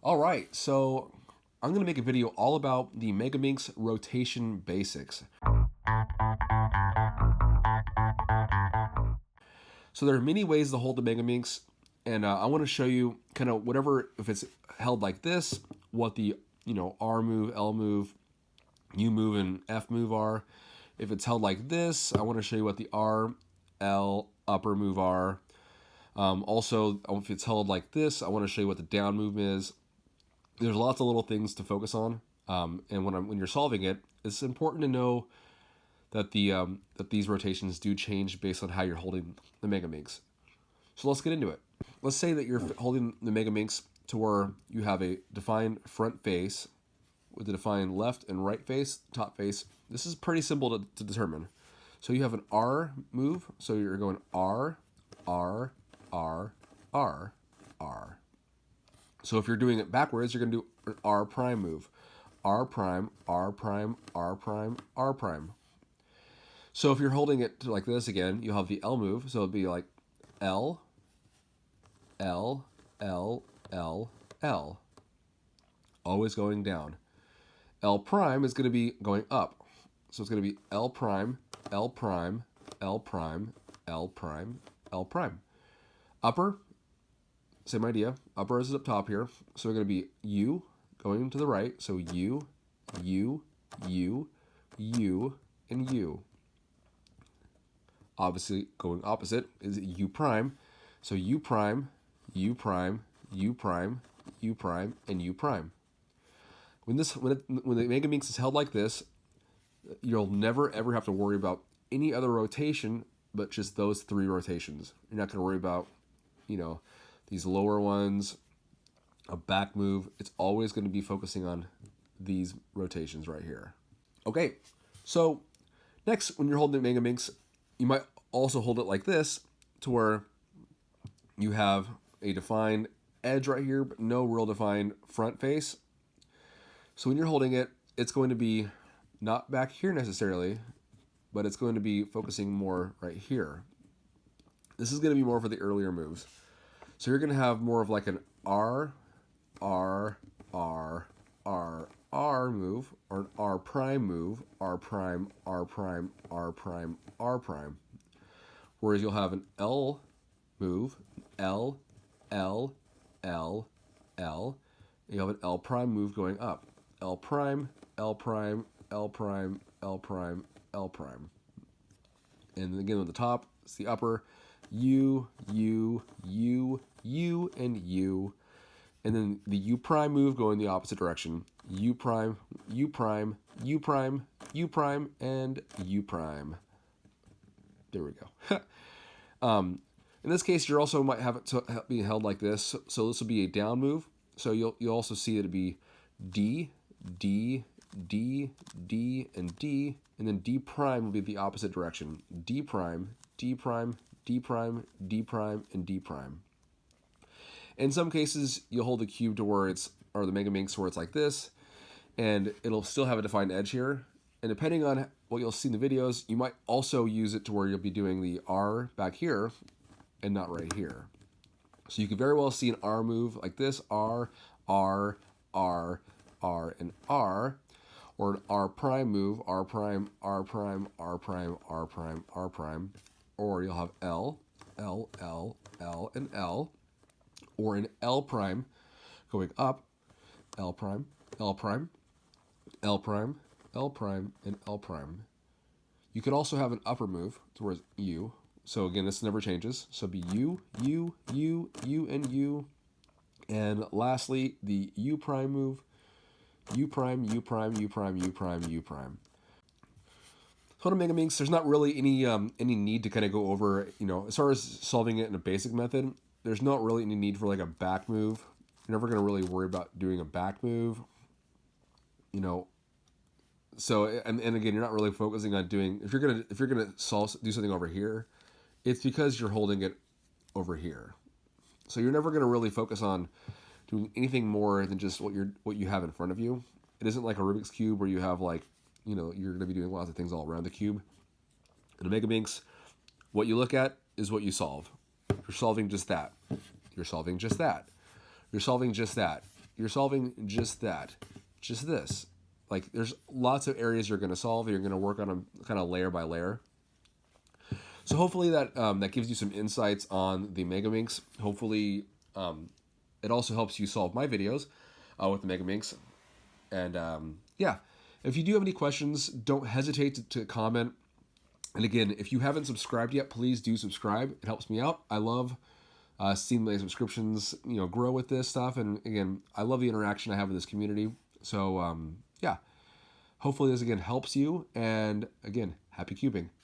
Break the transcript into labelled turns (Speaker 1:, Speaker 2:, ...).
Speaker 1: All right, so I'm going to make a video all about the Megaminx rotation basics. So there are many ways to hold the Megaminx, and I want to show you kind of whatever, if it's held like this, what the R move, L move, U move, and F move are. If it's held like this, I want to show you what the R, L, upper move are. Also, if it's held like this, I want to show you what the down move is. There's lots of little things to focus on, and when you're solving it, it's important to know that that these rotations do change based on how you're holding the Megaminx. So let's get into it. Let's say that you're holding the Megaminx to where you have a defined front face with a defined left and right face, top face. This is pretty simple to determine. So you have an R move, so you're going R, R, R, R, R. So if you're doing it backwards, you're going to do an R prime move. R prime, R prime, R prime, R prime. So if you're holding it like this again, you'll have the L move. So it'll be like L, L, L, L, L. Always going down. L prime is going to be going up. So it's going to be L prime, L prime, L prime, L prime, L prime. Upper, same idea. Upper is up top here. So we're going to be U going to the right. So U, U, U, U, and U. Obviously, going opposite is U prime. So U prime, U prime, U prime, U prime, and U prime. When the Megaminx is held like this, you'll never ever have to worry about any other rotation but just those three rotations. You're not going to worry about, these lower ones, a back move. It's always going to be focusing on these rotations right here. Okay, so next, when you're holding the Megaminx, you might also hold it like this, to where you have a defined edge right here, but no real defined front face. So when you're holding it, it's going to be not back here necessarily, but it's going to be focusing more right here. This is going to be more for the earlier moves. So you're going to have more of like an R, R, R, R, R move, or an R prime move, R prime, R prime, R prime, R prime. Whereas you'll have an L move, L, L, L, L. And you'll have an L prime move going up. L prime, L prime, L prime, L prime, L prime. And then again, at the top, it's the upper, U, U, U, U, and U. And then the U prime move going the opposite direction. U prime, U prime, U prime, U prime, and U prime. There we go. In this case, you also might have it being held like this. So this will be a down move. So you'll also see it to be D, D, D, D, and D. And then D prime will be the opposite direction. D prime, D prime, D prime, D prime, and D prime. In some cases, you'll hold the cube to where or the Megaminx where it's like this, and it'll still have a defined edge here. And depending on what you'll see in the videos, you might also use it to where you'll be doing the R back here and not right here. So you could very well see an R move like this, R, R, R, R, and R, or an R prime move, R prime, R prime, R prime, R prime, R prime, or you'll have L, L, L, L, and L, or an L prime going up, L prime, L prime, L prime, L prime, and L prime. You could also have an upper move towards U. So again, this never changes. So it'd be U, U, U, U, and U. And lastly, the U prime move, U prime, U prime, U prime, U prime, U prime. So on a Megaminx, there's not really any need to kind of go over, as far as solving it in a basic method, there's not really any need for like a back move. You're never going to really worry about doing a back move, So, and again, you're not really focusing on doing, if you're gonna do something over here, it's because you're holding it over here. So you're never gonna really focus on doing anything more than just what you have in front of you. It isn't like a Rubik's Cube where you have like, you're gonna be doing lots of things all around the cube. In a Megaminx, what you look at is what you solve. You're solving just that. You're solving just that. You're solving just that. you're solving just that, just this. Like there's lots of areas you're going to solve. And you're going to work on them kind of layer by layer. So hopefully that that gives you some insights on the Megaminx. Hopefully it also helps you solve my videos with the Megaminx. And yeah, if you do have any questions, don't hesitate to comment. And again, if you haven't subscribed yet, please do subscribe. It helps me out. I love seeing my subscriptions, grow with this stuff. And again, I love the interaction I have with this community. So yeah, hopefully this again helps you. And again, happy cubing.